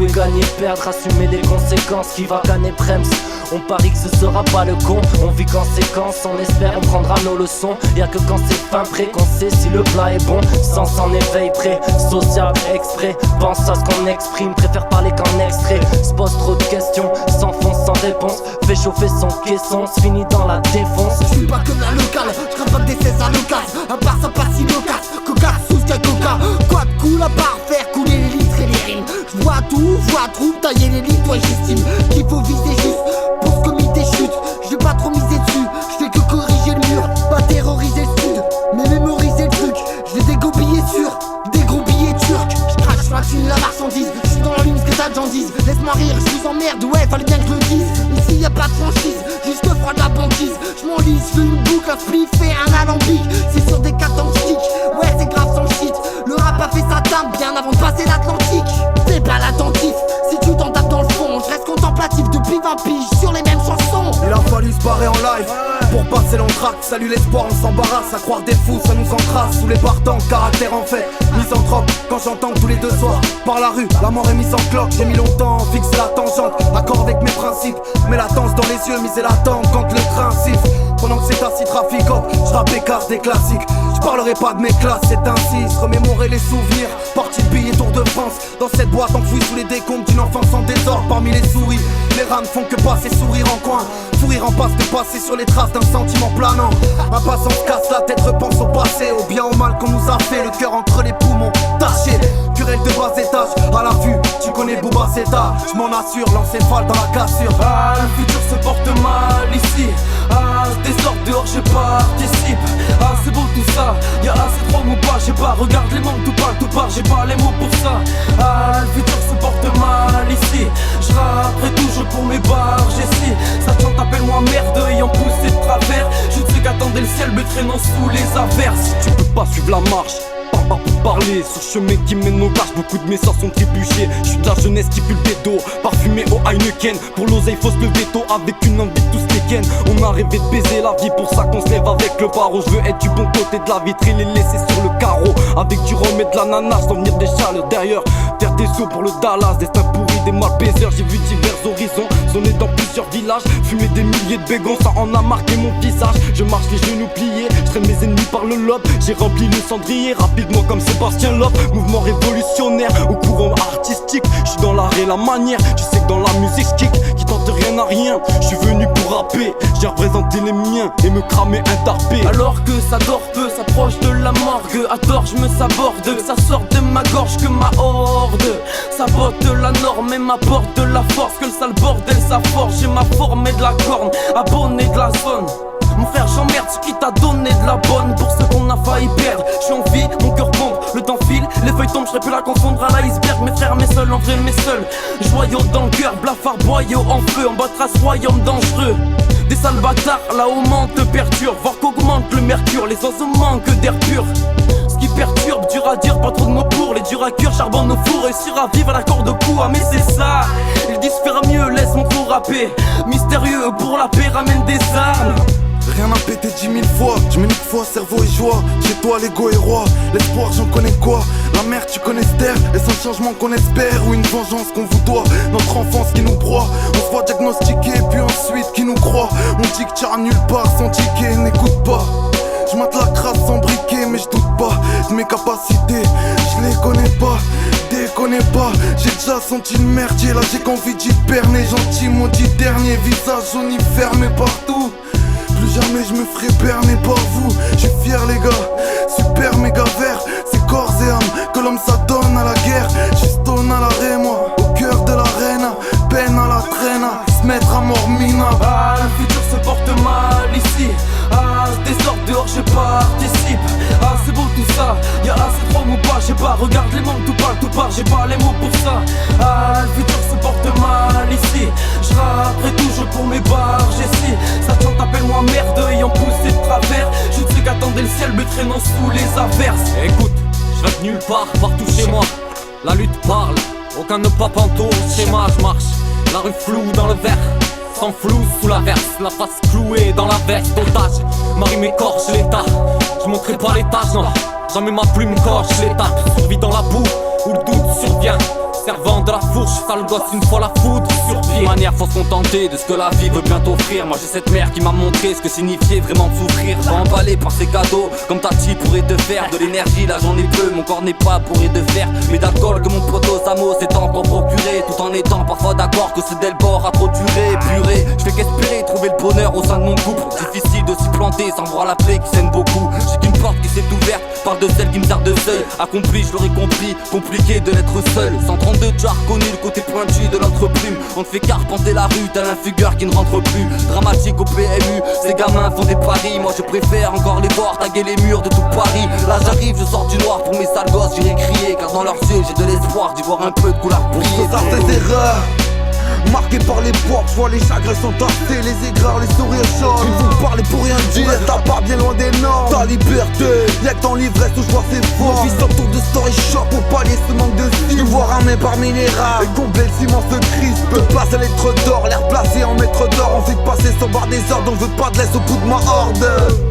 jouer, gagner, perdre, assumer les conséquences. Qui va gagner Brems? On parie que ce sera pas le con. On vit conséquence, on espère, on prendra nos leçons. Y'a que quand c'est fin prêt qu'on sait si le plat est bon. Sens en éveil prêt, social exprès. Pense à ce qu'on exprime, préfère parler qu'en extrait. Se pose trop de questions, s'enfonce sans réponse. Fait chauffer son caisson, se finit dans la défonce. Je suis pas comme la locale, je rappe des 16 à l'occasion. À part ça pas si loquace, coca sous coca. Quoi de cool à part faire couler les litres et les rimes. Je vois tout, tailler les lignes, toi j'estime qu'il faut viser juste pour ce comité chute. Je vais pas trop miser dessus, je fais que corriger le mur. Pas terroriser le sud, mais mémoriser le truc. Je vais des gros billets sûrs, des gros billets turcs. Je crache la thune, la marchandise. Je suis dans la lune, ce que t'as de gens disent. Laisse-moi rire, je vous emmerde, ouais, fallait bien que je le dise. Ici y a pas de franchise, juste froid de la banquise. Je m'enlise, je fais une boucle, un spliff et un alambic. C'est sur des cartons de stick, ouais c'est grave sans shit. Le rap a fait sa table bien avant de passer l'Atlantique. T'es pas l'attentif, si tu t'en tapes dans le fond. Je reste contemplatif depuis 20 piges sur les mêmes chansons. Il a fallu se barrer en live pour passer l'entracte. Salut l'espoir, on s'embarrasse. À croire des fous, ça nous encrasse. Sous les partants, caractère en fait misanthrope. Quand j'entends tous les deux soirs par la rue, la mort est mise en cloque. J'ai mis longtemps, fixer la tangente, accord avec mes principes. Mets la danse dans les yeux, miser la tente quand le train siffle. Pendant que c'est assis traficote, je rappe écart des classiques. Je parlerai pas de mes classes, c'est ainsi. Se remémorer les souvenirs, partie de billets Tour de France. Dans cette boîte enfouie sous les décombres d'une enfance en désordre. Parmi les souris, les rats ne font que passer sourire en coin. Fou rire en passe de passer sur les traces d'un sentiment planant. Un passant se casse la tête, repense au passé, au bien au mal qu'on nous a fait. Le cœur entre les poumons, taché. Querelle de bas étage, à la vue, tu connais Booba Zeta. Je m'en assure, l'encéphale dans la cassure. Ah, le futur se porte mal ici. Ah, désordre dehors, je participe. Ah, c'est beau tout ça, y'a assez de ou pas, j'ai pas. Regarde les membres, tout part, j'ai pas les mots pour ça. Ah, le futur se porte mal ici. Je rapperai toujours pour mes barges ici. Ça chante, appelle-moi merde, ayant poussé de travers. Je ne sais qu'attendait le ciel me traînant sous les averses. Tu peux pas suivre la marche, pas pour parler. Sur chemin qui mène au cash, beaucoup de messages sont trébuchés. Je suis de la jeunesse qui pue le bédo, parfumé au Heineken. Pour l'oseille fausse le veto, avec une envie de tous les ken. On a rêvé de baiser la vie, pour ça qu'on se lève avec le barreau. Je veux être du bon côté de la vitre et les laisser sur le carreau. Avec du rhum et de l'ananas, sans venir des chaleurs derrière. Terre des eaux pour le Dallas, destin pourri des mal baiseurs. J'ai vu divers horizons, zoné dans plusieurs villages. Fumé des milliers de bégons, ça en a marqué mon visage. Je marche les genoux pliés, je traîne mes ennemis par le lobe. J'ai rempli le cendrier rapidement comme Sébastien Loeb. Mouvement révolutionnaire, au courant artistique. Je suis dans l'art et la manière, tu sais que dans la musique kick qui tente rien à rien. Je suis venu pour rapper, j'ai représenté les miens et me cramer un tarpé. Alors que ça dort peu, s'approche de la morgue. À tort je me saborde, que ça sort de ma gorge, que ma horde sabote la norme et m'apporte de la force. Que le sale bordel ça forge, j'ai ma forme et de la corne, abonné de la zone. Mon frère j'emmerde ce qui t'a donné de la bonne. Pour ceux qu'on a failli perdre, je suis en vie, mon cœur bombe. Le temps file, les feuilles tombent, je plus la confondre à l'iceberg. Mes frères, mes seuls, en vrai mes seuls. Joyau dans le cœur, blafard, boyau en feu. En bas de trace, royaume dangereux. Des sales bâtards, là où mente te perturbe. Voir qu'augmente le mercure, les oiseaux manquent d'air pur. Ce qui perturbe, dur à dire, pas trop de mots pour. Les durs à cœur, charbonne au four, réussir à vivre à la corde au cou. Ah mais c'est ça, ils disent faire mieux, laisse mon crew rapper. Mystérieux, pour la paix, ramène des armes. Rien à péter 10 000 fois, je mets une fois cerveau et joie. Chez toi l'ego est roi, l'espoir j'en connais quoi. La mer tu connais ce terre, et c'est un changement qu'on espère. Ou une vengeance qu'on vous doit, notre enfance qui nous broie. On se voit diagnostiquer, puis ensuite qui nous croit. On dit que t'iras nulle part sans ticket, n'écoute pas. Je mate la crasse sans briquet, mais je doute pas de mes capacités. Je les connais pas, déconnez pas. J'ai déjà senti le merdier, là j'ai qu'envie d'y berner. Gentil, maudit dernier, visage jauni fermé partout. Plus jamais je me ferai berner par vous. Je suis fier les gars, super méga vert. C'est corps et âme que l'homme s'adonne à la guerre. J'suis stone à l'arrêt moi, au cœur de l'arène. Peine à la traîne, se mettre à mort minable. Ah le futur se porte mal ici. Ah désordre dehors je participe. Ah c'est beau tout ça, y'a assez de ou pas, j'ai pas. Regarde les membres, tout part, j'ai pas les mots pour ça. Ah le futur se porte mal ici. Je rapperai toujours pour mes barges ici. Ça chante, appelle-moi merde, ayant poussé de travers. Je ne sais qu'attendait le ciel me traînant sous les averses. Écoute, je reste nulle part, partout chez moi. La lutte parle, aucun ne pas panto, schéma, je marche. La rue floue dans le verre, sans flou sous la verse. La face clouée dans la veste, otage. Marie m'écorche l'état, je montrerai pas l'étage, non. Jamais ma plume corche l'étape. Survie dans la boue, où le doute survient. servant de la fourche, sale gosse une fois la foudre sur pied. Manière faut se contenter de ce que la vie veut bien t'offrir. Moi j'ai cette mère qui m'a montré ce que signifiait vraiment de souffrir. Pas emballé par ses cadeaux, comme Tati pourrait te faire. De l'énergie là j'en ai peu, mon corps n'est pas pourri de fer. Mais d'alcool que mon poteau Samo s'est encore procuré. Tout en étant parfois d'accord que ce Delbord a trop duré. Purée, je fais qu'espérer trouver le bonheur au sein de mon couple. Difficile de s'y planter sans voir la plaie qui saigne beaucoup. J'ai qu'une porte qui s'est ouverte, parle de celle qui me sert de seuil. Accompli, je l'aurais compris, compliqué de l'être seul. 132, tu as reconnu le côté pointu de notre plume. On ne fait qu'arpenter la rue, tel un fugueur qui ne rentre plus. Dramatique au PMU, ces gamins font des paris. Moi je préfère encore les voir taguer les murs de tout Paris. Là j'arrive, je sors du noir pour mes sales gosses, j'irai crier. Car dans leurs yeux j'ai de l'espoir d'y voir un peu de couleur briller. Sans des erreurs marqué par les portes, je vois les chagrins sont tassés, les aigreurs, les sourires chauds. Ils vont parler pour rien dire, t'as pas bien loin des normes. Ta liberté, y'a que dans l'ivresse où je vois ses formes. Vis autour de story shop pour pallier ce manque de style. Je vois ramer parmi les rames et combler le ciment se crispe. De place à l'être d'or, l'air placé en maître d'or. On fait passer sans barre des ordres, on veut pas de laisse au bout de ma horde.